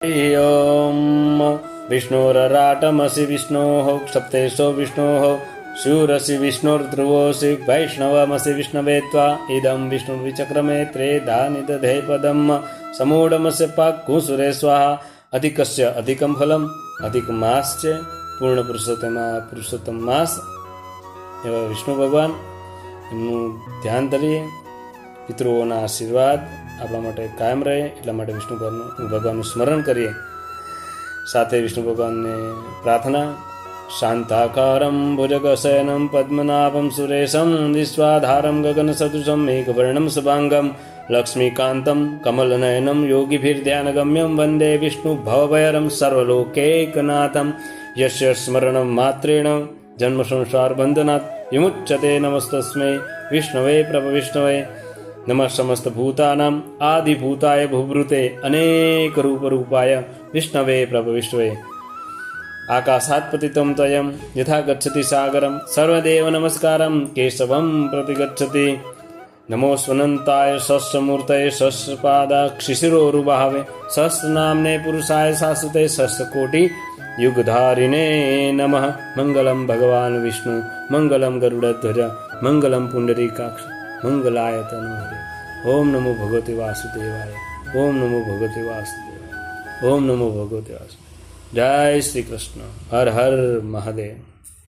ॐ विष्णोरराटमसि विष्णोः सप्तेशो विष्णोः शूरसि विष्णुर्ध्रुवोऽसि वैष्णवमसि विष्णवे त्वा इदं विष्णुर्विचक्रमे त्रेधा निदधे पदं समूढमस्य पाक्कुसुरे स्वाहा अधिकस्य अधिकं फलम् अधिक मास છે પૂર્ણ પુરુષોત્તમ માસ એવા વિષ્ણુ ભગવાન એમનું ધ્યાન ધરીએ. પિતૃઓના આશીર્વાદ આપણા માટે કાયમ રહે એટલા માટે વિષ્ણુ ભગવાનનું સ્મરણ કરીએ. સાથે વિષ્ણુ ભગવાનને પ્રાર્થના. શાંતાકારમ ભુજગશયનમ પદ્મનાભમ સુરેશમ વિશ્વાધારમ ગગનસદૃશમ મેઘવર્ણમ શુભાંગમ લક્ષ્મીકાંતમ કમલનયનમ યોગીભીર્ધ્યાનગમ્યમ વંદે વિષ્ણુ ભવભયરમ સર્વલોકૈકનાથમ યસ્ય સ્મરણમ માત્રેણ જન્મ સંસાર બંધનાથ વિમુચ્યતે. નમસ્તસ્મૈ વિષ્ણવે પ્રભવિષ્ણવે નમઃ સમસ્ત ભૂતાનામ આદિભૂતાય ભૂભૃતે અનેક રૂપાય વિષ્ણવે પ્રભવિષ્ણવે. આકાશાત પતિતમ તયમ યથા ગચ્છતિ સાગરમ સર્વદેવ નમસ્કારમ કેશવમ પ્રતિગચ્છતિ. નમો સ્વનંતાય સહસ્રમૂર્તયે સહસ્રપાદાક્ષિશિરોરુભાવે સહસ્રનામ્ને પુરુષાય શાશ્વતે સહસ્રકોટિ યુગધારિણે નમઃ. મંગલમ ભગવાન વિષ્ણુ મંગલમ ગરુડધ્વજ મંગલમ પુંડરીકાક્ષ મંગલાય તનુ. ઓમ નમો ભગવતે વાસુદેવાય. ઓમ નમો ભગવતે વાસુદેવાય. ઓમ નમો ભગવતે વાસુદેવાય. જય શ્રી કૃષ્ણ. હર હર મહાદેવ.